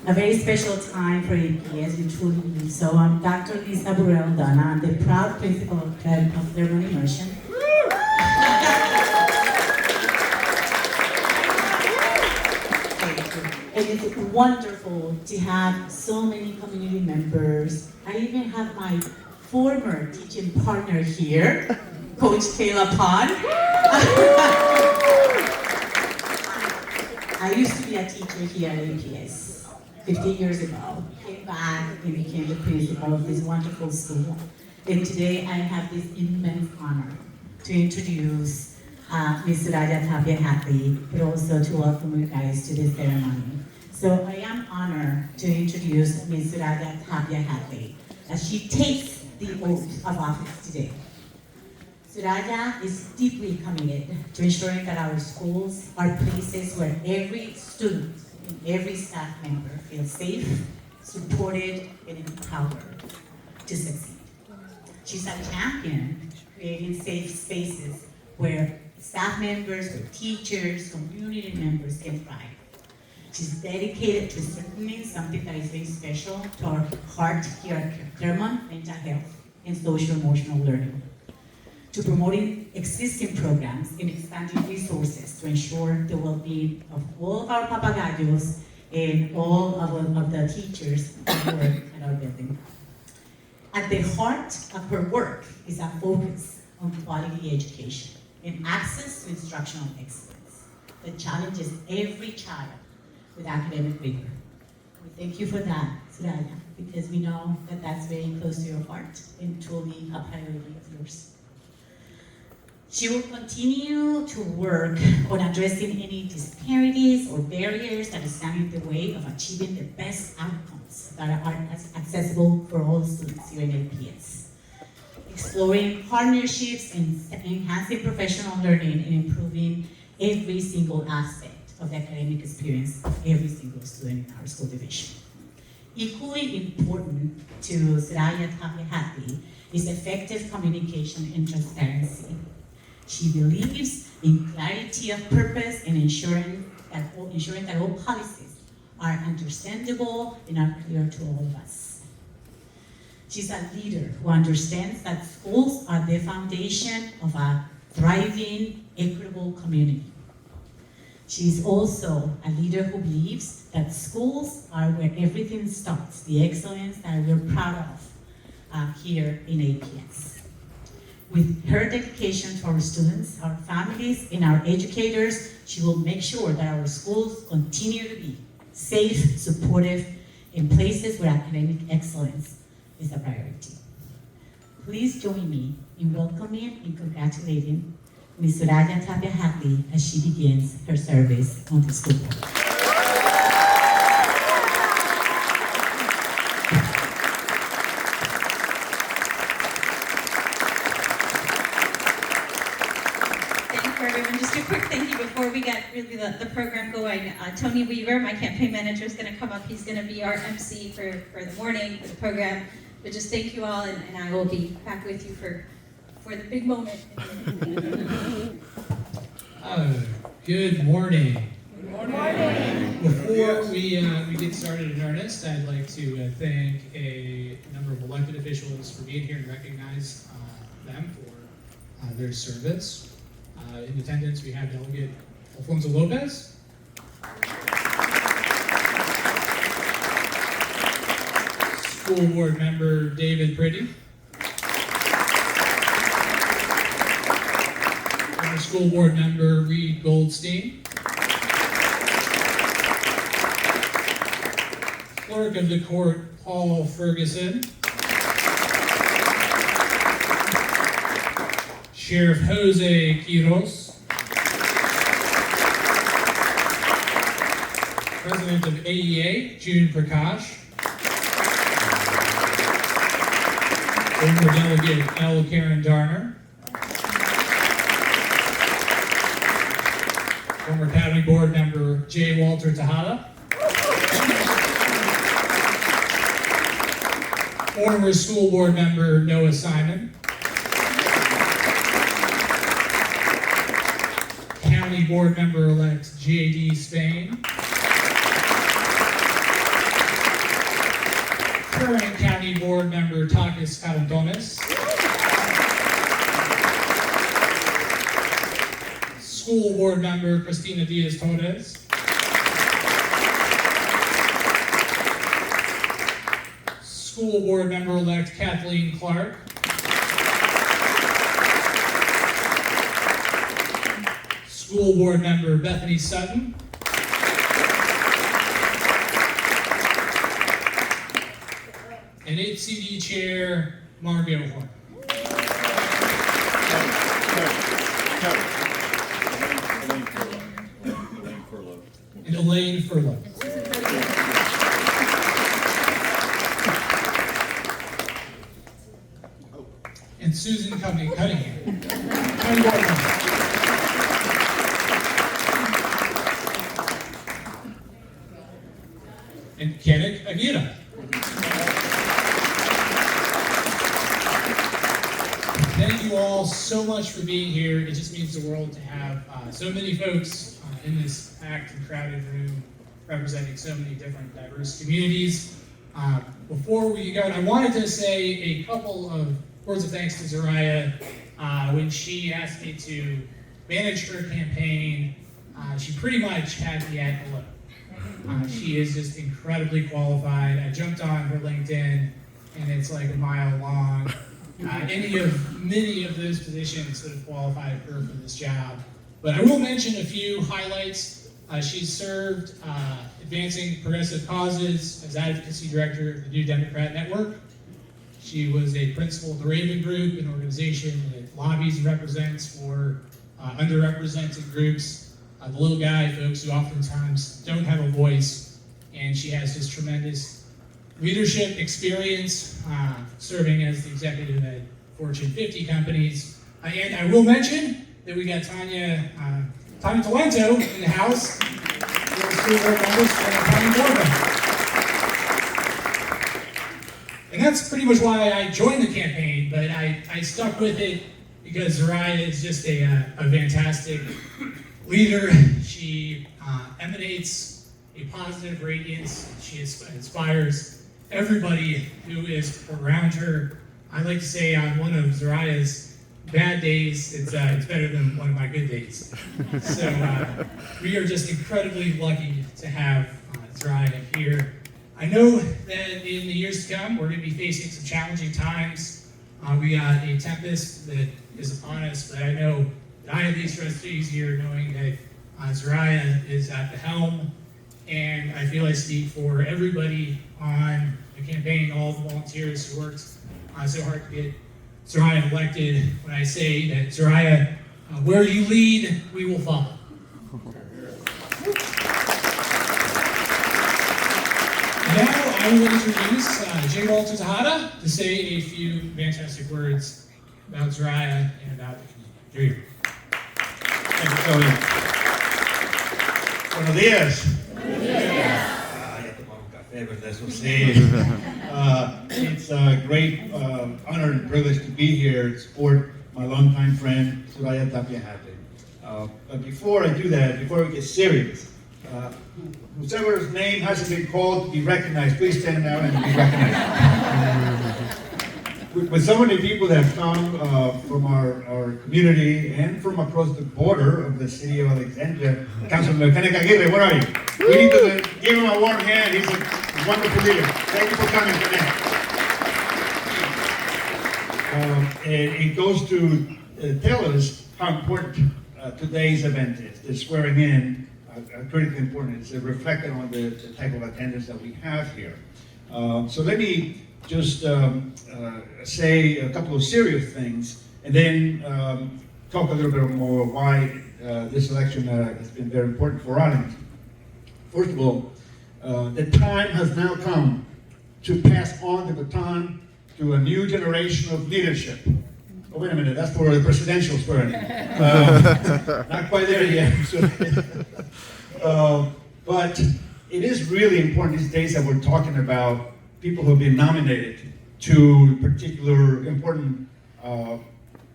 A very special time for APS, we truly believe so. I'm Dr. Lisa Burrell-Donna. I'm the proud principal of Thermal Immersion. It is wonderful to have so many community members. I even have my former teaching partner here, Coach Kayla Pond. I used to be a teacher here at APS 15 years ago. Came back and became the principal of this wonderful school. And today I have this immense honor to introduce Ms. Zuraya Tapia-Hadley, but also to welcome you guys to this ceremony. So I am honored to introduce Ms. Zuraya Tapia-Hadley as she takes the oath of office today. Zuraya is deeply committed to ensuring that our schools are places where every student and every staff member feels safe, supported, and empowered to succeed. She's a champion creating safe spaces where staff members, where teachers, community members can thrive. She's dedicated to strengthening something that is very special to our heart here at Claremont, mental health and social-emotional learning, to promoting existing programs and expanding resources to ensure the well-being of all of our papagayos and all of the teachers who work at our building. At the heart of her work is a focus on quality education and access to instructional excellence that challenges every child with academic rigor. We thank you for that, Zuraya, because we know that that's very close to your heart and truly a priority of yours. She will continue to work on addressing any disparities or barriers that stand in the way of achieving the best outcomes that are accessible for all students here in APS. Exploring partnerships and enhancing professional learning and improving every single aspect of the academic experience of every single student in our school division. Equally important to Zuraya Tapia-Hadley is effective communication and transparency. She believes in clarity of purpose and ensuring that all policies are understandable and are clear to all of us. She's a leader who understands that schools are the foundation of a thriving, equitable community. She's also a leader who believes that schools are where everything starts, the excellence that we're proud of here in APS. With her dedication to our students, our families, and our educators, she will make sure that our schools continue to be safe, supportive, and places where academic excellence is a priority. Please join me in welcoming and congratulating Ms. Zuraya Tapia-Hadley as she begins her service on the school board. Just a quick thank you before we get really the program going. Tony Weaver, my campaign manager, is going to come up. He's going to be our MC for the morning, for the program. But just thank you all, and I will be back with you for the big moment. Good morning. Good morning. Before we get started in earnest, I'd like to thank a number of elected officials for being here and recognize them for their service. In attendance, we have Delegate Alfonso Lopez. School Board Member David Priddy. Former School Board Member Reed Goldstein. Clerk of the Court Paul Ferguson. Sheriff Jose Quiros, President of AEA, June Prakash, former Delegate L. Karen Darner, former Academy Board Member J. Walter Tejada, former School Board Member Noah Simon, County Board Member-elect J.D. Spain, County Board Member Takis Carantones. School Board Member Cristina Diaz-Torres. School Board Member-elect Kathleen Clark. School Board Member Bethany Sutton. And HCD Chair Margo Horn. And Elaine Furlow. And Susan Cunningham. County Board Member. And Kenneth Aguirre. Thank you all so much for being here. It just means the world to have so many folks in this packed and crowded room representing so many different diverse communities. Before we go, I wanted to say a couple of words of thanks to Zuraya. When she asked me to manage her campaign, she pretty much had me at hello. She is just incredibly qualified. I jumped on her LinkedIn, and it's like a mile long. Many of those positions would have qualified her for this job. But I will mention a few highlights. She's served advancing progressive causes as advocacy director of the New Democrat Network. She was a principal of the Raven Group, an organization that lobbies and represents for underrepresented groups, the little guy folks who oftentimes don't have a voice. And she has this tremendous leadership experience, serving as the executive at Fortune 50 companies. And I will mention that we got Tanya Talento in the house. School board members and a county board member. And that's pretty much why I joined the campaign, but I stuck with it because Zuraya is just a fantastic leader. She emanates a positive radiance. She inspires everybody who is around her. I like to say on one of Zuraya's bad days, it's better than one of my good days. So we are just incredibly lucky to have Zuraya here. I know that in the years to come, we're going to be facing some challenging times. We got a tempest that is upon us, but I know that I at least rest easier knowing that Zuraya is at the helm, and I feel I speak for everybody on the campaign, all the volunteers who worked so hard to get Zuraya elected, when I say that Zuraya, where you lead, we will follow. Now I will introduce J. Walter Tejada to say a few fantastic words about Zuraya and about the community. Thank you, Tony. Buenos días. Buenos días. Ya tomamos un café, ¿verdad? Eso sí. It's a great honor and privilege to be here to support my longtime friend, Zuraya Tapia-Hadley. But before I do that, before we get serious, whoever's name hasn't been called to be recognized, please stand out and be recognized. With so many people that have come from our community and from across the border of the city of Alexandria, Councilman Kenneth Aguirre, where are you? We need to give him a warm hand. He's a wonderful leader. Thank you for coming today. And it goes to tell us how important today's event is. The swearing in, critically important. It's reflected on the type of attendance that we have here. So let me just say a couple of serious things, and then talk a little bit more why this election has been very important for Arlington. First of all, the time has now come to pass on the baton to a new generation of leadership. Oh, wait a minute, that's for the presidential swearing. Not quite there yet. But it is really important these days that we're talking about people who have been nominated to particular important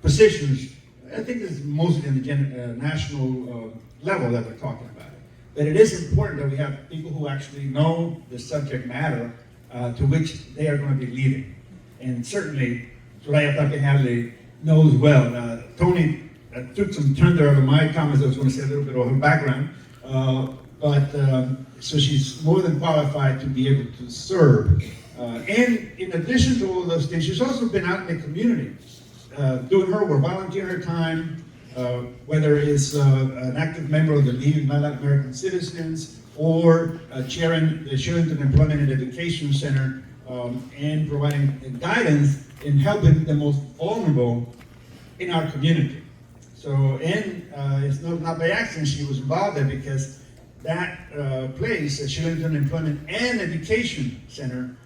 positions. I think it's mostly in the national level that we're talking about it. But it is important that we have people who actually know the subject matter to which they are going to be leading. And certainly, Zuraya Tapia-Hadley knows well. Tony took some thunder out of my comments. I was going to say a little bit of her background. So she's more than qualified to be able to serve. And in addition to all those things, she's also been out in the community, doing her work, volunteering her time, whether it's an active member of the League of Latin American Citizens or chairing the Shillington Employment and Education Center and providing guidance in helping the most vulnerable in our community. So, and it's not by accident she was involved there, because that place, the Shillington Employment and Education Center,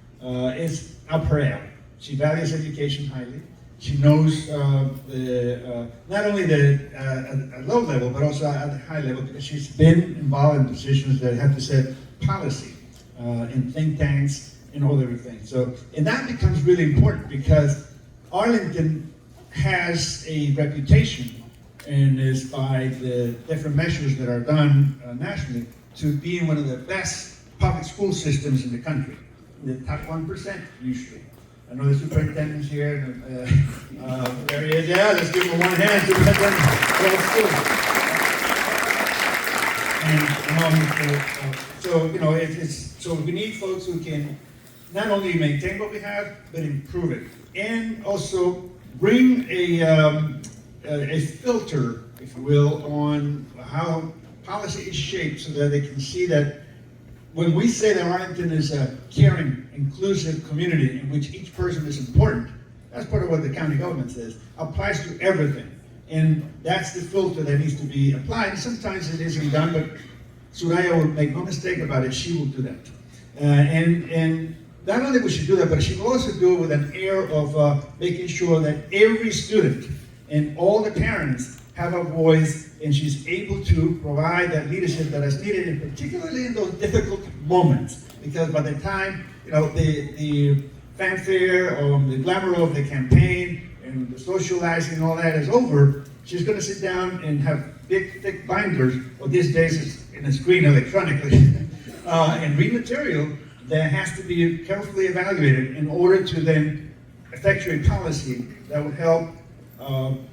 is up her alley. She values education highly. She knows not only at low level, but also at the high level, because she's been involved in positions that have to set policy in think tanks and all everything. So, and that becomes really important, because Arlington has a reputation, and is by the different measures that are done nationally, to being one of the best public school systems in the country. The top 1% usually. I know the superintendent's here. There he is. Yeah, let's give him one hand. Superintendent. So you know, so we need folks who can not only maintain what we have, but improve it, and also bring a filter, if you will, on how policy is shaped, so that they can see that when we say that Arlington is a caring, inclusive community in which each person is important, that's part of what the county government says, applies to everything. And that's the filter that needs to be applied. And sometimes it isn't done, but Zuraya will make no mistake about it, she will do that. And not only will she do that, but she will also do it with an air of making sure that every student and all the parents have a voice, and she's able to provide that leadership that is needed, and particularly in those difficult moments. Because by the time, you know, the fanfare or the glamour of the campaign and the socializing and all that is over, she's going to sit down and have big, thick binders, or these days it's in a screen electronically, and read material that has to be carefully evaluated in order to then effectuate policy that would help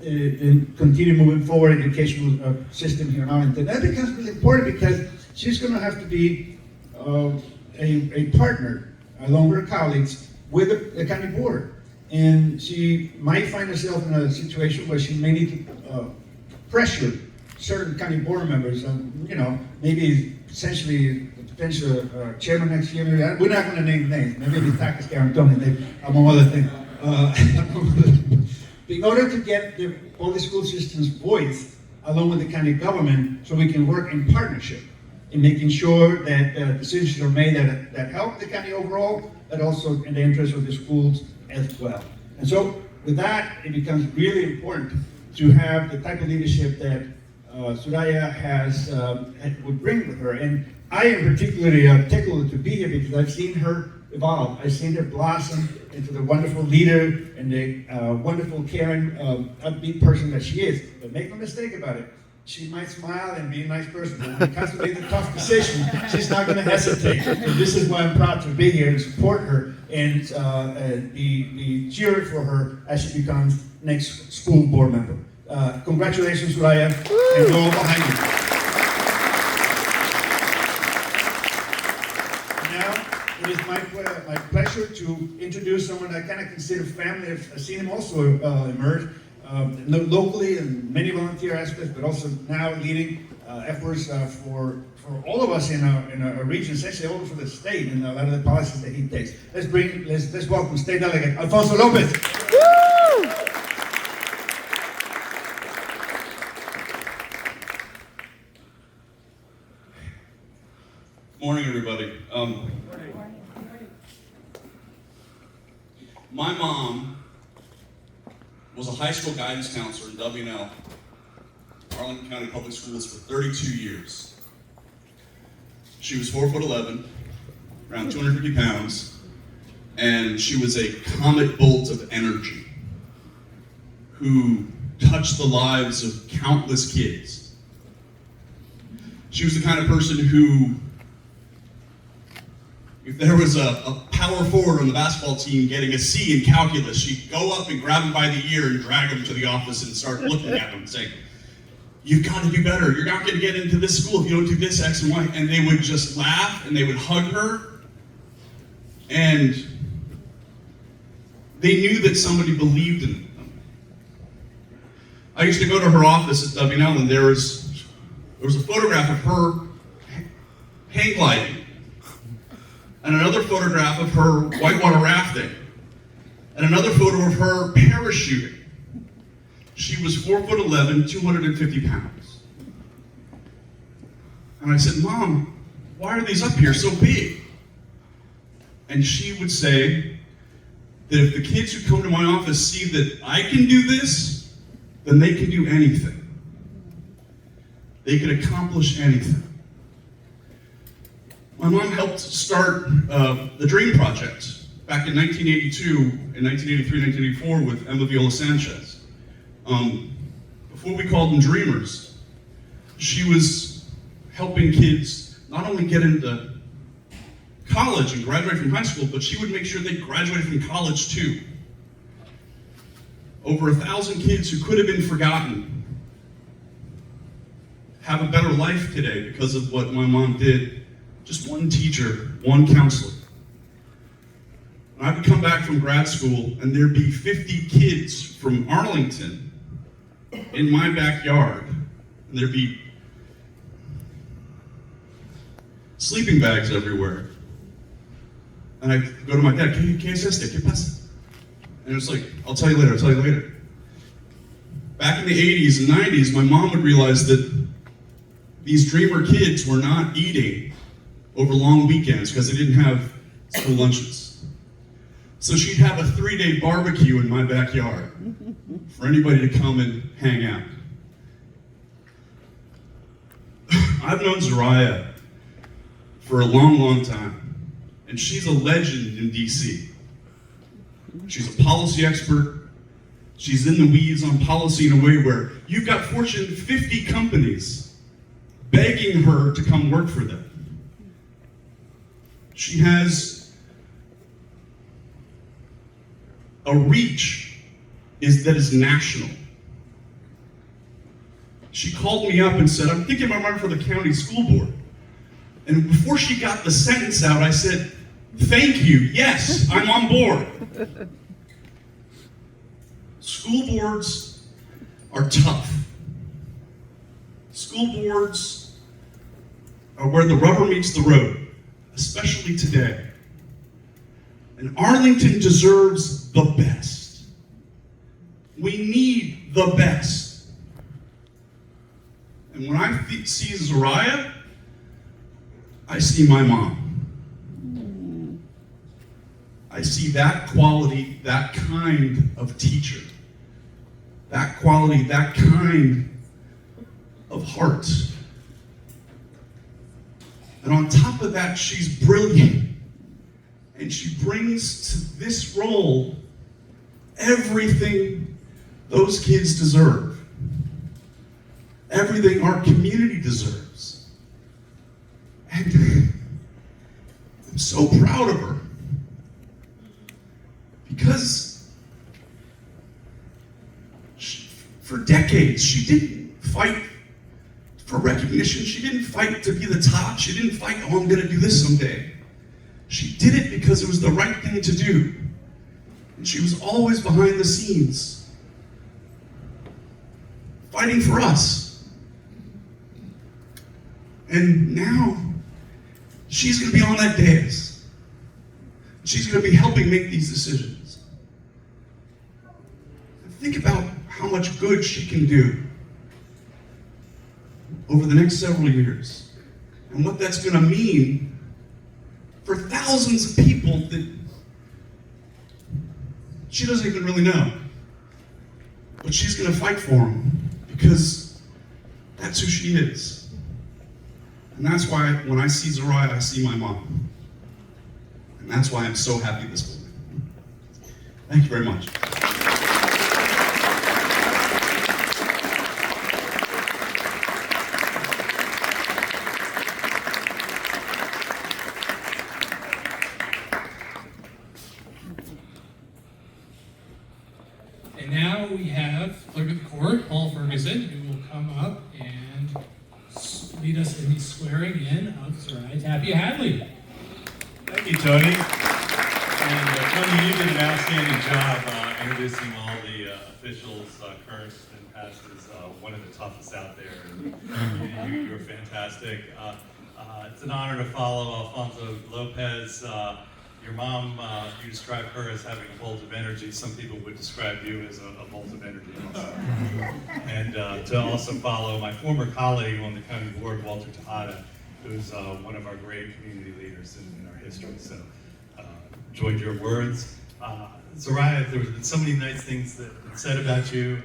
in continue moving forward educational system here in Arlington. That becomes really important, because she's going to have to be a partner along with her colleagues with the county board. And she might find herself in a situation where she may need to pressure certain county board members, you know, maybe essentially the potential chairman next year. We're not going to name names. Maybe it's Takis Carantoni, among other things. In order to get the public school system's voice along with the county government, so we can work in partnership in making sure that decisions are made that help the county overall, but also in the interest of the schools as well. And so with that, it becomes really important to have the type of leadership that Zuraya would bring with her. And I am particularly tickled to be here, because I've seen her evolve. I've seen her blossom into the wonderful leader and the wonderful, caring, upbeat person that she is. But make no mistake about it, she might smile and be a nice person, but when it comes to making a tough decision, she's not going to hesitate. So this is why I'm proud to be here and support her and be cheering for her as she becomes next school board member. Congratulations, Zuraya, and we're all behind you. It is my pleasure to introduce someone I kind of consider family. I've seen him also emerge locally in many volunteer aspects, but also now leading efforts for all of us in our region, essentially all over the state, and a lot of the policies that he takes. Let's welcome State Delegate Alfonso Lopez. Woo! Morning, everybody. My mom was a high school guidance counselor in W&L, Arlington County Public Schools, for 32 years. She was 4'11", around 250 pounds, and she was a comet bolt of energy who touched the lives of countless kids. She was the kind of person who If there was a power forward on the basketball team getting a C in calculus, she'd go up and grab him by the ear and drag him to the office and start looking at him and saying, "You've got to do better. You're not going to get into this school if you don't do this, X and Y." And they would just laugh and they would hug her. And they knew that somebody believed in them. I used to go to her office at W&L, and there was a photograph of her hang gliding, and another photograph of her whitewater rafting, and another photo of her parachuting. She was 4'11", 250 pounds. And I said, "Mom, why are these up here so big?" And she would say that if the kids who come to my office see that I can do this, then they can do anything. They can accomplish anything. My mom helped start the DREAM Project back in 1982, in 1983, 1984 with Emma Viola Sanchez. Before we called them Dreamers, she was helping kids not only get into college and graduate from high school, but she would make sure they graduated from college too. Over 1,000 kids who could have been forgotten have a better life today because of what my mom did. Just one teacher, one counselor. And I would come back from grad school and there'd be 50 kids from Arlington in my backyard. And there'd be sleeping bags everywhere. And I'd go to my dad, ¿Qué es este? ¿Qué pasa? And it was like, I'll tell you later, I'll tell you later. Back in the 80s and 90s, my mom would realize that these dreamer kids were not eating over long weekends because they didn't have school lunches. So she'd have a 3-day barbecue in my backyard for anybody to come and hang out. I've known Zuraya for a long, long time. And she's a legend in DC. She's a policy expert. She's in the weeds on policy in a way where you've got Fortune 50 companies begging her to come work for them. She has a reach that is national. She called me up and said, "I'm thinking about running for the county school board." And before she got the sentence out, I said, "Thank you, yes, I'm on board." School boards are tough. School boards are where the rubber meets the road, especially today. And Arlington deserves the best. We need the best. And when I see Zuraya, I see my mom. I see that quality, that kind of teacher, that quality, that kind of heart. And on top of that, she's brilliant. And she brings to this role everything those kids deserve, everything our community deserves. And I'm so proud of her. Because for decades, she didn't fight for recognition. She didn't fight to be the top. She didn't fight, "Oh, I'm going to do this someday." She did it because it was the right thing to do. And she was always behind the scenes, fighting for us. And now, she's going to be on that dais. She's going to be helping make these decisions. Think about how much good she can do over the next several years and what that's going to mean for thousands of people that she doesn't even really know. But she's going to fight for them because that's who she is. And that's why when I see Zuraya, I see my mom. And that's why I'm so happy this morning. Thank you very much. Susan, who will come up and lead us in the swearing in of Zuraya Tapia-Hadley. Thank you, Tony. And Tony, you did an outstanding job introducing all the officials, current and past, is one of the toughest out there. And you're fantastic. It's an honor to follow Alfonso Lopez. Your mom, you describe her as having a bolt of energy. Some people would describe you as a bolt of energy also. And to also follow my former colleague on the county board, Walter Tejada, who's one of our great community leaders in our history. So enjoyed your words. Zuraya, there have been so many nice things that have been said about you.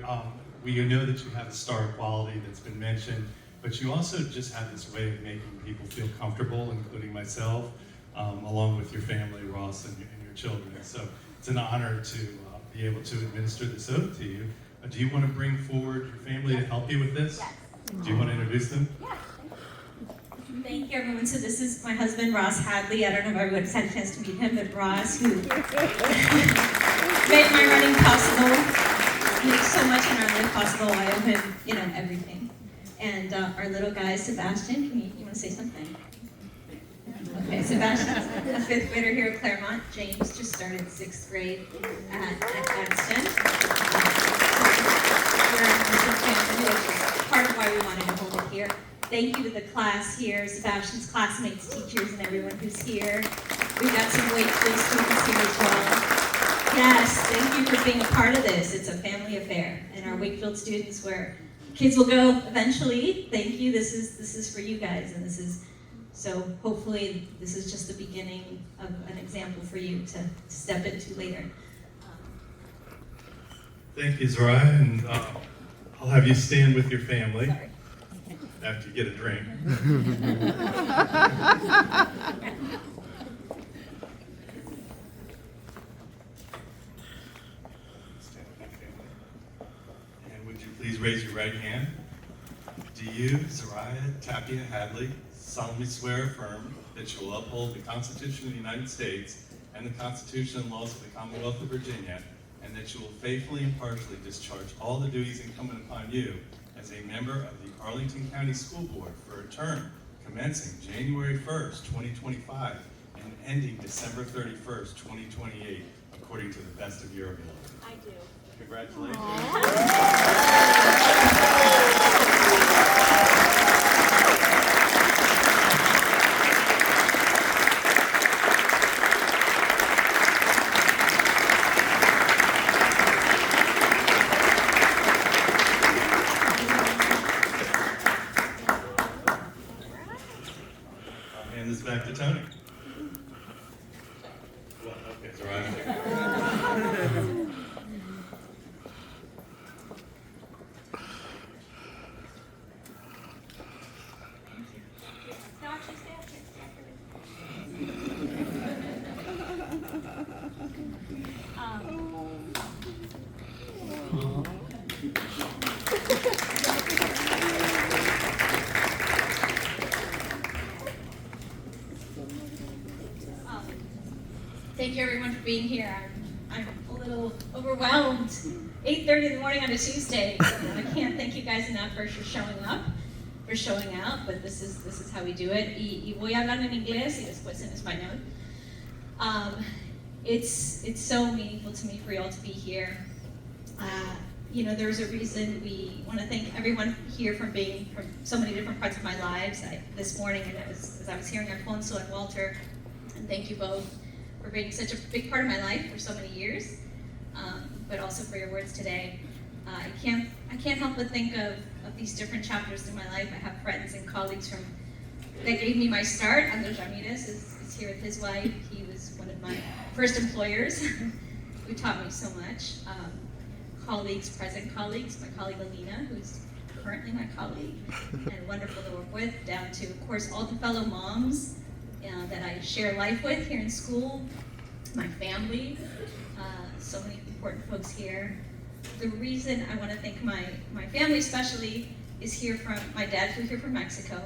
We know that you have a star quality that's been mentioned, but you also just have this way of making people feel comfortable, including myself, along with your family, Ross, and your children. So it's an honor to be able to administer this oath to you. Do you want to bring forward your family to help you with this? Yes. Do you want to introduce them? Yes. Thank you, everyone. So this is my husband, Ross Hadley. I don't know if everyone's had a chance to meet him, but Ross, who made my running possible, makes so much in our life possible. I owe him, everything. And our little guy, Sebastian, you want to say something? Okay, Sebastian's a fifth grader here at Claremont. James just started 6th grade at Gadsden. We're an awesome family, which is part of why we wanted to hold it here. Thank you to the class here, Sebastian's classmates, teachers, and everyone who's here. We've got some Wakefield students here as well. Yes, thank you for being a part of this. It's a family affair. And our Wakefield students, where kids will go eventually, thank you. This is for you guys, and so hopefully this is just the beginning of an example for you to step into later. Thank you, Zuraya, and I'll have you stand with your family after you get a drink. And would you please raise your right hand? Do you, Zuraya Tapia-Hadley, solemnly swear or affirm that you will uphold the Constitution of the United States and the Constitution and laws of the Commonwealth of Virginia, and that you will faithfully and impartially discharge all the duties incumbent upon you as a member of the Arlington County School Board for a term commencing January 1st, 2025 and ending December 31st, 2028, according to the best of your ability? I do. Congratulations. Hand this back to Tony. Well, okay, Zuraya. Thank you, everyone, for being here. I'm a little overwhelmed. 8:30 in the morning on a Tuesday. I can't thank you guys enough for showing up, for showing out. But this is how we do it. Y voy a hablar en inglés y después en español. It's so meaningful to me for you all to be here. There's a reason we want to thank everyone here for being from so many different parts of my lives. This morning, and as I was hearing Alfonso and Walter, and thank you both for being such a big part of my life for so many years, but also for your words today. I can't help but think of these different chapters in my life. I have friends and colleagues that gave me my start. Andres Ramirez is here with his wife. He was one of my first employers who taught me so much. Present colleagues, my colleague Alina, who's currently my colleague, and wonderful to work with, down to, of course, all the fellow moms that I share life with here in school, my family, so many important folks here. The reason I want to thank my family especially is my dad flew here from Mexico.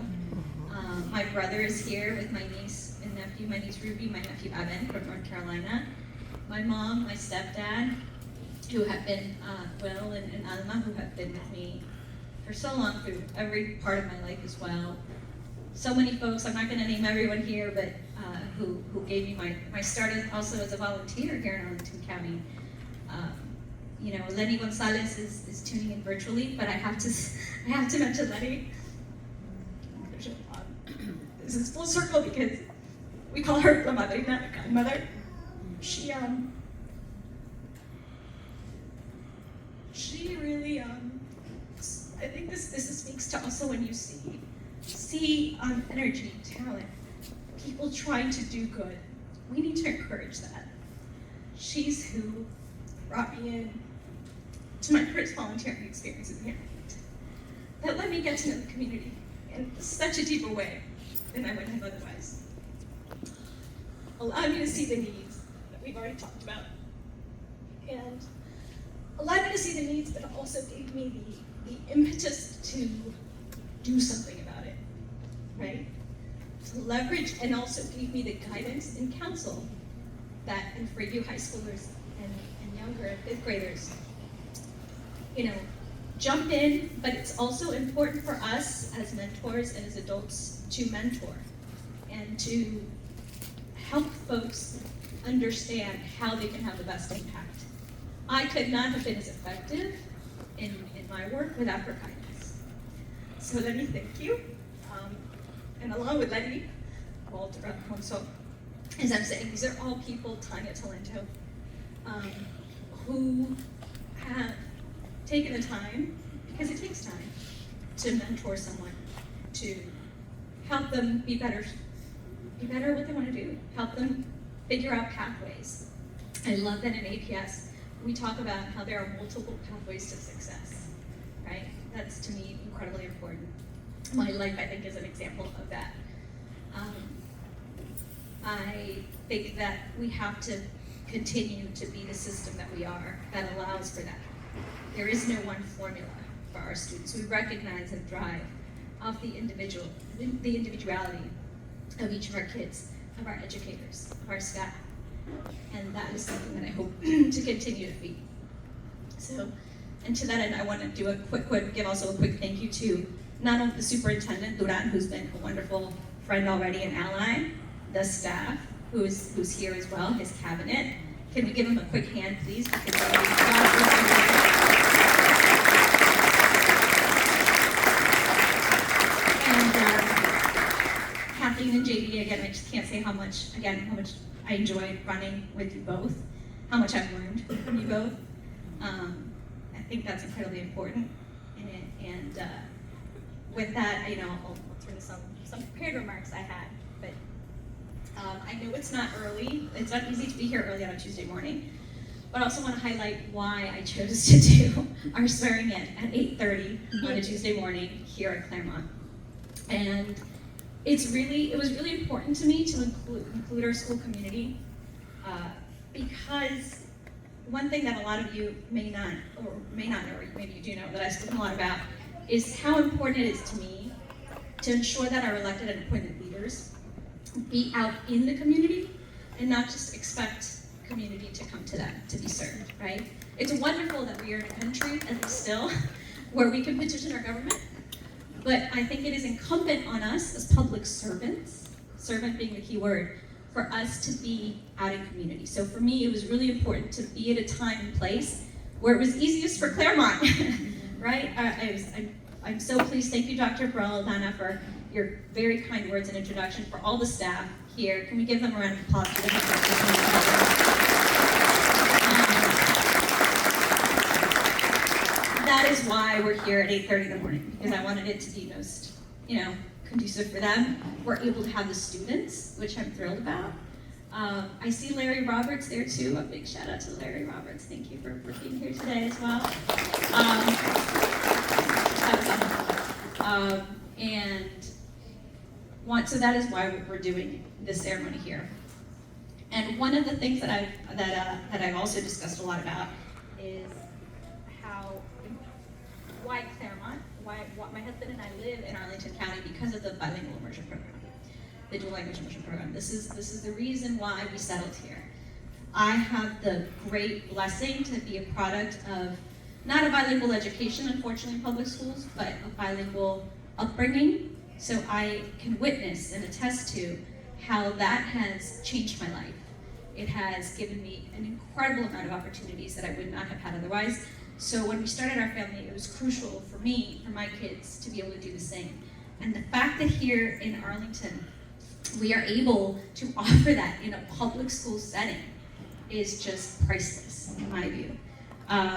My brother is here with my niece and nephew, my niece Ruby, my nephew Evan from North Carolina. My mom, my stepdad, who have been, Will and Alma, who have been with me for so long through every part of my life as well. So many folks, I'm not gonna name everyone here, but who gave me my start also as a volunteer here in Arlington County. You know, Lenny Gonzalez is tuning in virtually, but I have to mention Lenny. This is full circle because we call her La Madrina, the godmother. She really, I think this speaks to also when you see energy, talent, people trying to do good. We need to encourage that. She's who brought me in to my first volunteering experiences here. That let me get to know the community in such a deeper way than I would have otherwise. Allowed me to see the needs that we've already talked about. And allowed me to see the needs, but also gave me the impetus to do something about it, right? To leverage, and also gave me the guidance and counsel that, and for you high schoolers and younger, 5th graders, you know, jump in, but it's also important for us as mentors and as adults to mentor and to help folks understand how they can have the best impact. I could not have been as effective in my work without her guidance. So let me thank you. And along with Lenny, Walter Alfonso, as I'm saying, these are all people, Tanya Talento, who have taken the time, because it takes time, to mentor someone, to help them be better at what they want to do, help them figure out pathways. I love that in APS, we talk about how there are multiple pathways to success, right? That's, to me, incredibly important. My life, I think, is an example of that. I think that we have to continue to be the system that we are that allows for that. There is no one formula for our students. We recognize and thrive off the individuality of each of our kids, of our educators, of our staff. And that is something that I hope to continue to be. So, and to that end, I want to do give also a quick thank you to not only the superintendent, Duran, who's been a wonderful friend already and ally, the staff, who's here as well, his cabinet. Can we give him a quick hand, please? Because and Kathleen and JD, again, I just can't say how much I enjoyed running with you both, how much I've learned from you both. I think that's incredibly important. And with that, I'll turn to some prepared remarks I had, but I know it's not early. It's not easy to be here early on a Tuesday morning, but I also want to highlight why I chose to do our swearing in at 8:30 on a Tuesday morning here at Claremont. And it was really important to me to include our school community because one thing that a lot of you may not know, or maybe you do know, that I've spoken a lot about, is how important it is to me to ensure that our elected and appointed leaders be out in the community and not just expect community to come to them to be served, right? It's wonderful that we are in a country, at least still, where we can petition our government, but I think it is incumbent on us as public servants, servant being the key word, for us to be out in community. So for me, it was really important to be at a time and place where it was easiest for Claremont, right? I'm so pleased. Thank you, Dr. Burrell, Dana, for your very kind words and introduction, for all the staff here. Can we give them a round of applause for that is why we're here at 8:30 in the morning, because I wanted it to be most, conducive for them. We're able to have the students, which I'm thrilled about. I see Larry Roberts there too. A big shout out to Larry Roberts. Thank you for being here today as well. So that is why we're doing this ceremony here. And one of the things that I've also discussed a lot about is why Claremont, why my husband and I live in Arlington County because of the bilingual immersion program, the dual language immersion program. This is the reason why we settled here. I have the great blessing to be a product of not a bilingual education, unfortunately, in public schools, but a bilingual upbringing. So I can witness and attest to how that has changed my life. It has given me an incredible amount of opportunities that I would not have had otherwise. So when we started our family, it was crucial for me, for my kids, to be able to do the same. And the fact that here in Arlington, we are able to offer that in a public school setting is just priceless, in my view.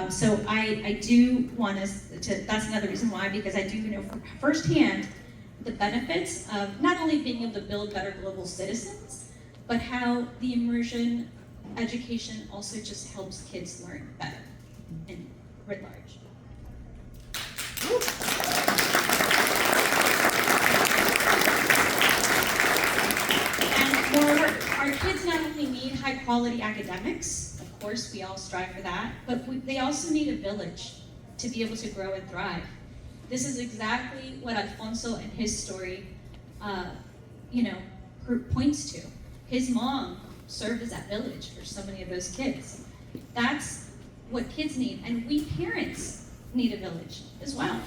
So I do want us to, that's another reason why, because I do know firsthand the benefits of not only being able to build better global citizens, but how the immersion education also just helps kids learn better and writ large. And moreover, our kids not only need high quality academics, of course we all strive for that, but they also need a village to be able to grow and thrive. This is exactly what Alfonso and his story, points to. His mom served as that village for so many of those kids. That's what kids need, and we parents need a village as well.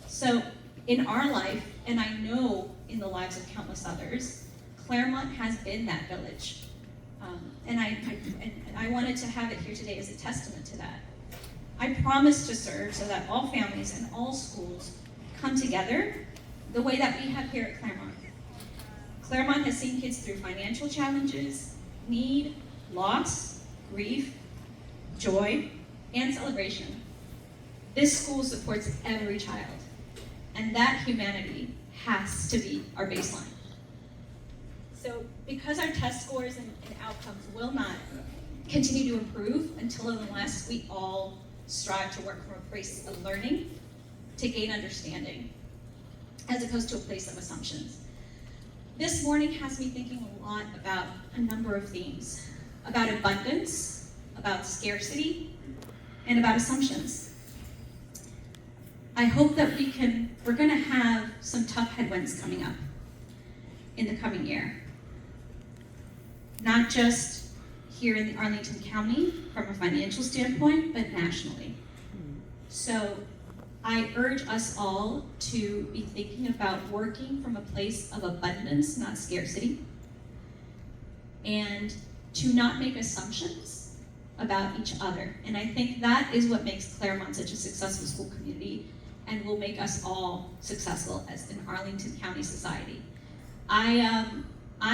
So in our life, and I know in the lives of countless others, Claremont has been that village. And I wanted to have it here today as a testament to that. I promise to serve so that all families and all schools come together the way that we have here at Claremont. Claremont has seen kids through financial challenges, need, loss, grief, joy, and celebration. This school supports every child, and that humanity has to be our baseline. So because our test scores and outcomes will not continue to improve until unless we all strive to work from a place of learning to gain understanding, as opposed to a place of assumptions. This morning has me thinking a lot about a number of themes, about abundance, about scarcity, and about assumptions. I hope that we're gonna have some tough headwinds coming up in the coming year. Not just here in Arlington County from a financial standpoint, but nationally. So I urge us all to be thinking about working from a place of abundance, not scarcity, and to not make assumptions about each other. And I think that is what makes Claremont such a successful school community and will make us all successful as an Arlington County society. I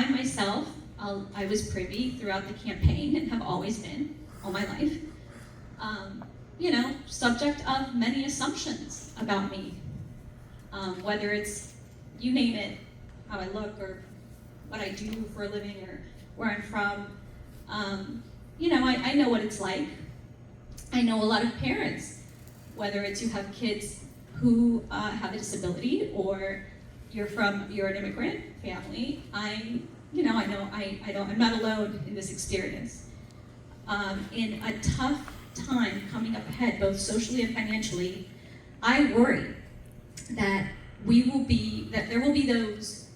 myself, I was privy throughout the campaign and have always been all my life. Subject of many assumptions about me. Whether it's, you name it, how I look or what I do for a living or where I'm from. I know what it's like. I know a lot of parents, whether it's you have kids who have a disability or you're an immigrant family. I'm not alone in this experience. In a tough time coming up ahead, both socially and financially, I worry that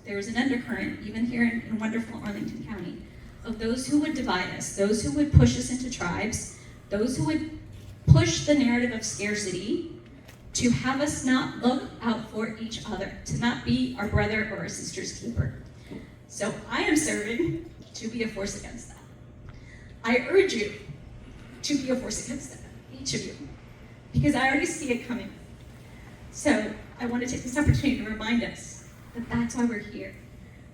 there is an undercurrent, even here in wonderful Arlington County, of those who would divide us, those who would push us into tribes, those who would push the narrative of scarcity, to have us not look out for each other, to not be our brother or our sister's keeper. So I am serving to be a force against that. I urge you to be a force against that, each of you, because I already see it coming. So I want to take this opportunity to remind us that that's why we're here.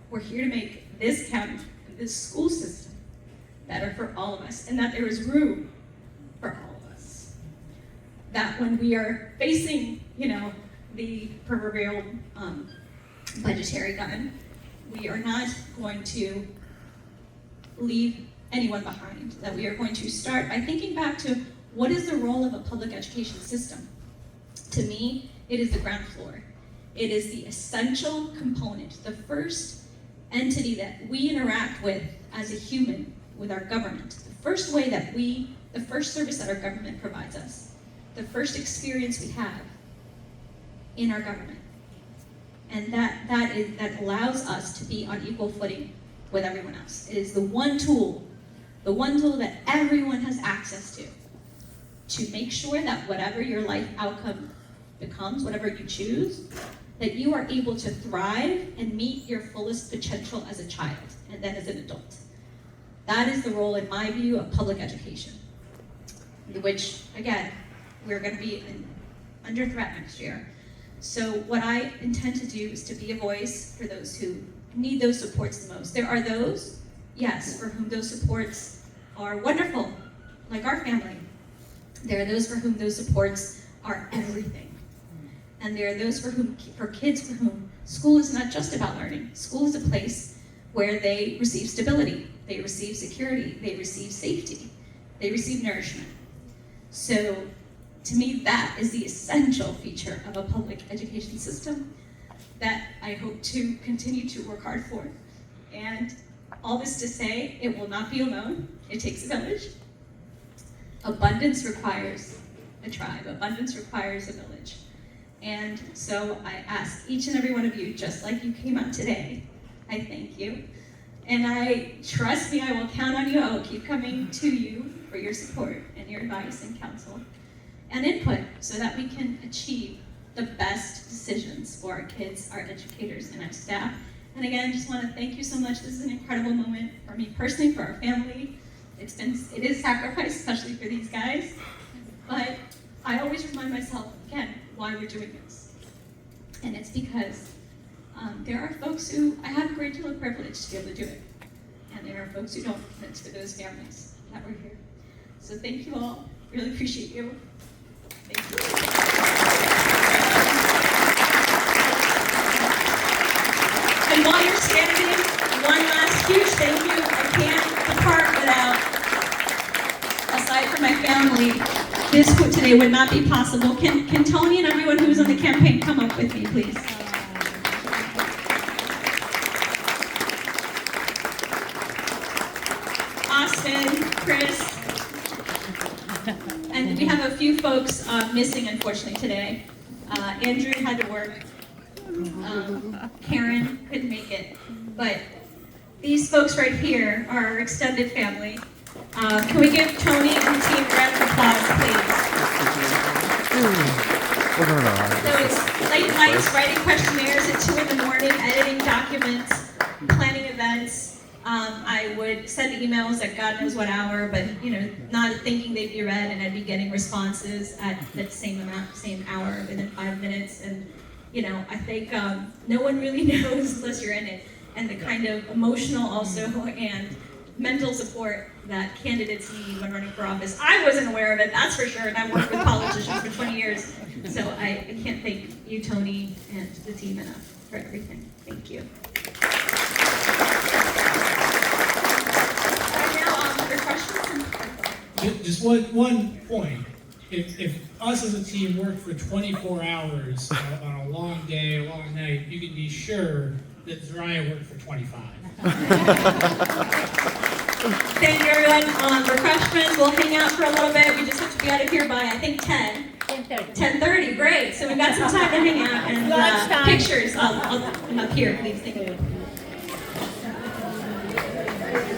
We're here to make this county, this school system, better for all of us, and that there is room for all of us. That when we are facing, the proverbial budgetary gun, we are not going to leave anyone behind, that we are going to start by thinking back to what is the role of a public education system. To me, it is the ground floor. It is the essential component, the first entity that we interact with as a human with our government, the first service that our government provides us, the first experience we have in our government. And that allows us to be on equal footing with everyone else. It is the one tool that everyone has access to. to make sure that whatever your life outcome becomes, whatever you choose, that you are able to thrive and meet your fullest potential as a child and then as an adult. That is the role, in my view, of public education, which, again, we're going to be under threat next year. So what I intend to do is to be a voice for those who need those supports the most. There are those, yes, for whom those supports are wonderful, like our family. There are those for whom those supports are everything. And there are those for kids for whom school is not just about learning. School is a place where they receive stability, they receive security, they receive safety, they receive nourishment. So to me, that is the essential feature of a public education system that I hope to continue to work hard for. And all this to say, it will not be alone. It takes a village. Abundance requires a tribe. Abundance requires a village. And so I ask each and every one of you, just like you came out today, I thank you. And trust me, I will count on you. I will keep coming to you for your support and your advice and counsel and input so that we can achieve the best decisions for our kids, our educators, and our staff. And again, I just want to thank you so much. This is an incredible moment for me personally, for our family. It is sacrifice, especially for these guys. But I always remind myself, again, why we're doing this. And it's because there are folks who I have a great deal of privilege to be able to do it. And there are folks who don't, and it's for those families that we're here. So thank you all. Really appreciate you. Thank you. And while you're standing, one last huge thank you. I can't depart without, aside from my family, this today would not be possible. Can Tony and everyone who's on the campaign come up with me, please? Austin, Chris, and we have a few folks missing, unfortunately, today. Andrew had to work. Karen couldn't make it. But these folks right here are our extended family. Can we give Tony and the team a round of applause, please? So it's late nights, writing questionnaires at 2 in the morning, editing documents, planning events. I would send emails at God knows what hour, but not thinking they'd be read, and I'd be getting responses at the same hour within 5 minutes. And I think no one really knows unless you're in it, and the kind of emotional also and mental support that candidates need when running for office. I wasn't aware of it, that's for sure, and I worked with politicians for 20 years. So I can't thank you, Tony, and the team enough for everything. Thank you. Just one point. If us as a team worked for 24 hours on a long day, a long night, you can be sure that Zuraya worked for 25. Thank you, everyone. Refreshments, we'll hang out for a little bit. We just have to be out of here by, I think, 10:30. Great. So we've got some time to hang out and pictures. I'll come up here, please. Thank you.